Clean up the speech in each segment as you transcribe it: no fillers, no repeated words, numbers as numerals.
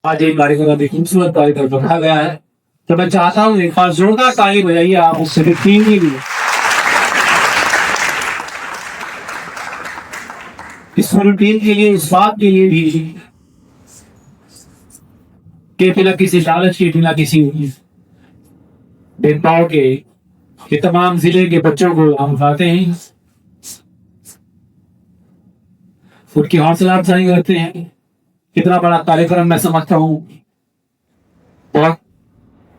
आज एक कार्यक्रम अभी खूबसूरत कार्यक्रम रखा गया है, तो मैं चाहता हूँ एक बार जोरदार ताली बजाइए आप उससे टीम के लिए। इस पूरी टीम के लिए, इस बात के लिए भी कि बिना किसी लालच के, बिना किसी भेदभाव के ये तमाम जिले के बच्चों को हम उठाते हैं, उनकी हौसला अफजाई करते हैं। कितना बड़ा कार्यक्रम मैं समझता हूँ बहुत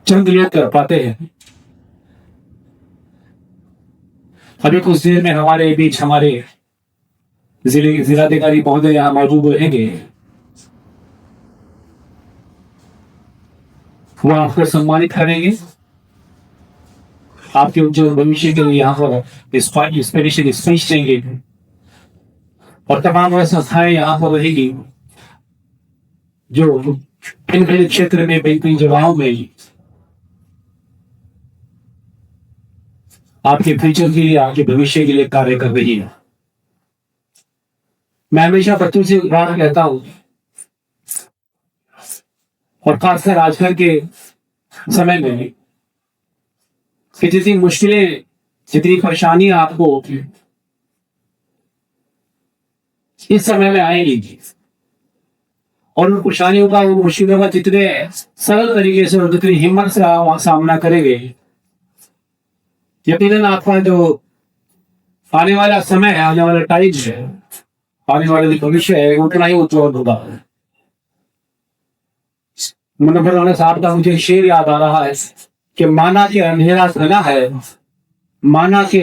चंद लोग कर पाते हैं। अभी कुछ देर में हमारे बीच हमारे जिले के जिलाधिकारी महोदय यहाँ मौजूद रहेंगे, वो आपको सम्मानित करेंगे, आपके उज्जवल भविष्य के लिए यहाँ पर स्पेशल स्पीच देंगे और तमाम वह संस्थाएं यहाँ पर रहेगी जो भिन्न भिन्न क्षेत्र में, भिन्न जगहों में आपके फ्यूचर के लिए, आपके भविष्य के लिए कार्य कर रही है। मैं हमेशा बच्चों से एक बात कहता हूं, और खासकर आजकल के समय में, कि जितनी मुश्किलें, जितनी परेशानियां आपको इस समय में आएंगी और उन परेशानियों का, उन मुश्किलों का जितने सरल तरीके से और जितनी हिम्मत से आप सामना करेंगे, यकीनन आपका जो आने वाला समय है, आने वाला टाइम है, आने वाला भविष्य है, उतना ही उज्जवल होगा। मुन्ना साहब का मुझे शेर याद आ रहा है कि माना के अंधेरा घना है, माना के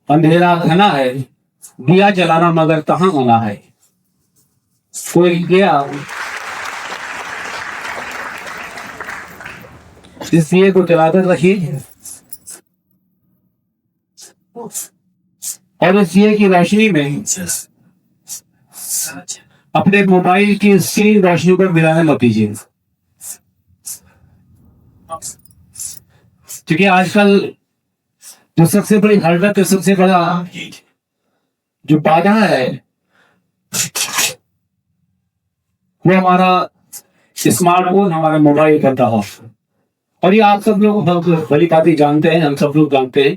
अंधेरा घना है, दिया जलाना मगर कहाँ मना है। कोई गया इस दिए को जलाकर रखिए और इस दिए की रोशनी में अपने मोबाइल की स्क्रीन रोशनी पर मिलाने मत दीजिए, क्योंकि आजकल जो सबसे बड़ी हरकत, सबसे बड़ा जो बाधा है, वो हमारा स्मार्टफोन, हमारा मोबाइल करता हो। और ये आप सब लोग भली भांति जानते हैं, हम सब लोग जानते हैं।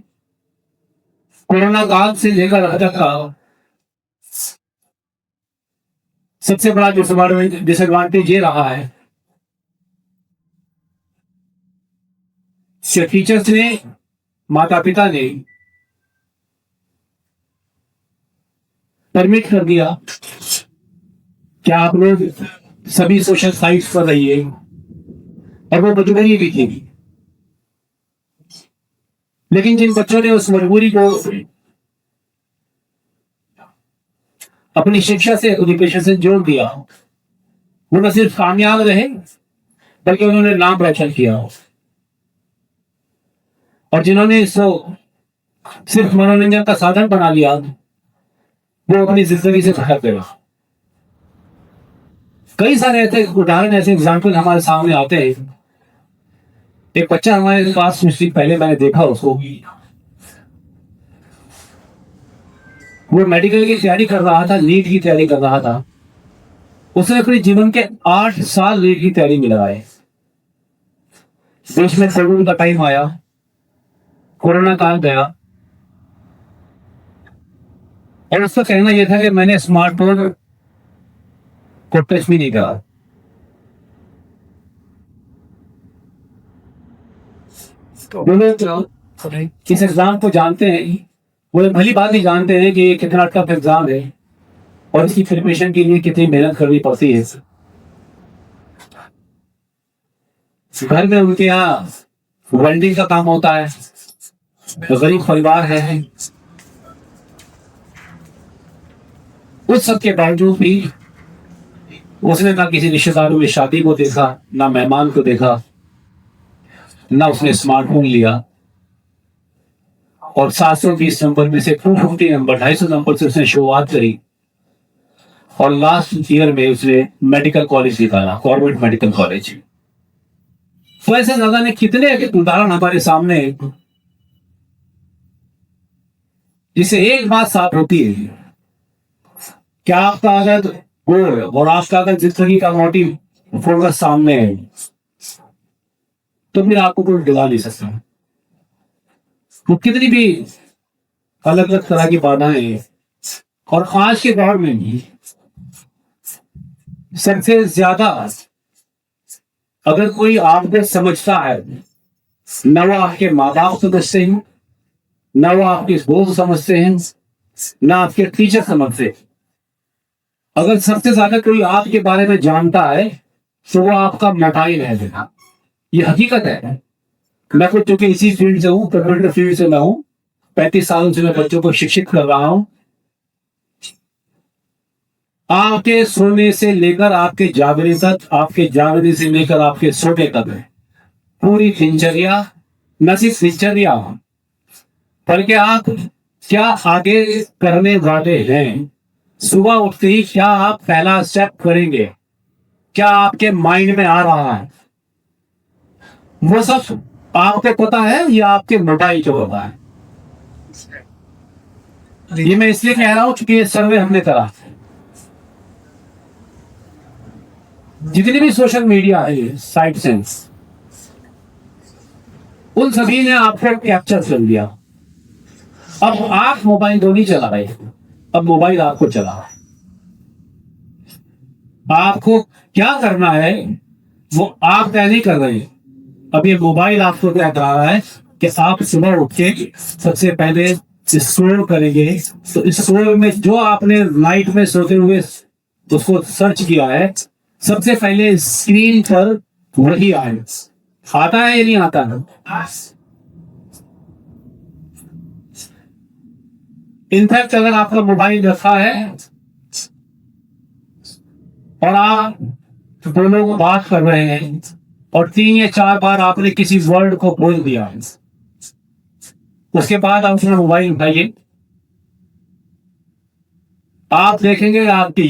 कोरोना काल से लेकर अब तक का सबसे बड़ा डिसएडवांटेज ये रहा है कि टीचर्स ने, माता पिता ने परमिट कर दिया कि आप लोग सभी सोशल साइट्स पर रहिए, और वो मजबूरी भी थी। लेकिन जिन बच्चों ने उस मजबूरी को अपनी शिक्षा से, एजुकेशन से जोड़ दिया, वो न सिर्फ कामयाब रहे बल्कि उन्होंने नाम रोशन किया। और जिन्होंने इसको सिर्फ मनोरंजन का साधन बना लिया, वो अपनी जिंदगी से भटक गए। कई सारे ऐसे उदाहरण, ऐसे एग्जाम्पल हमारे सामने आते हैं। एक बच्चा हमारे पास कुछ दिन पहले मैंने देखा, उसको वो मेडिकल की तैयारी कर रहा था, नीट की तैयारी कर रहा था। उसने अपने जीवन के 8 साल नीट की तैयारी में लगाए। देश में कोविड का टाइम आया, कोरोना काल गया, और उसका कहना यह था कि मैंने स्मार्टफोन को टच भी नहीं करा। इस एग्जाम को जानते हैं, वो भली बात ही जानते हैं कि ये कितना टफ एग्जाम है और इसकी प्रिपरेशन के लिए कितनी मेहनत करनी पड़ती है। घर में उनके यहाँ वेल्डिंग का काम होता है, गरीब परिवार है। उस सब के बावजूद भी उसने ना किसी रिश्तेदारों की शादी को देखा, ना मेहमान को देखा, ना उसने स्मार्टफोन लिया, और 720 नंबर में से 250 नंबर, 250 नंबर से उसने शुरुआत करी, और लास्ट ईयर में उसने मेडिकल कॉलेज निकाला, गवर्नमेंट मेडिकल कॉलेज। तो ऐसे दादा ने कितने उदाहरण हमारे सामने, जिससे एक बात साफ होती है कि आपका अगर गोल और आपका अगर जिंदगी का मोटिव फोकस सामने है, तो फिर आपको कोई डिगा नहीं सकता। वो कितनी भी अलग अलग तरह की बाधाएं, और आज के दौर में भी सबसे ज्यादा अगर कोई आपको समझता है, न वो आपके माँ बाप समझते हैं, न वो आपके दोस्त समझते हैं, न आपके टीचर समझते हैं। अगर सबसे ज्यादा कोई आपके बारे में जानता है तो वो आपका मोबाइल है बेटा, ये हकीकत है। मैं खुद चूंकि इसी फील्ड से हूँ, कंप्यूटर फील्ड से मैं हूँ, 35 सालों से मैं बच्चों को शिक्षित कर रहा हूँ। आपके सोने से लेकर आपके जागने तक, आपके जागने से लेकर आपके सोने तक पूरी दिनचर्या, न सिर्फ दिनचर्या बल्कि आप क्या आगे करने वाले हैं, सुबह उठते ही क्या आप पहला स्टेप करेंगे, क्या आपके माइंड में आ रहा है, वो सब आपको पता है या आपके मोबाइल को पता है? ये मैं इसलिए कह रहा हूं क्योंकि ये सर्वे हमने करा। जितनी भी सोशल मीडिया है साइट्स हैं, उन सभी ने आपको कैप्चर कर लिया। अब आप मोबाइल तो नहीं चला रहे, अब मोबाइल आपको चला रहा है। आपको क्या करना है वो आप तय नहीं कर रहे, अब ये मोबाइल आपको क्या करा रहा है कि आप सुबह उठ के सबसे पहले स्क्रॉल करेंगे, तो स्क्रॉल में जो आपने नाइट में सोते हुए उसको सर्च किया है, सबसे पहले स्क्रीन पर वही आए। आता है या नहीं आता है? इनफैक्ट अगर आपका मोबाइल रखा है और आप दोनों को बात कर रहे हैं और 3 या 4 बार आपने किसी वर्ड को बोल दिया, उसके बाद आप अपना मोबाइल उठाइए, आप देखेंगे आपके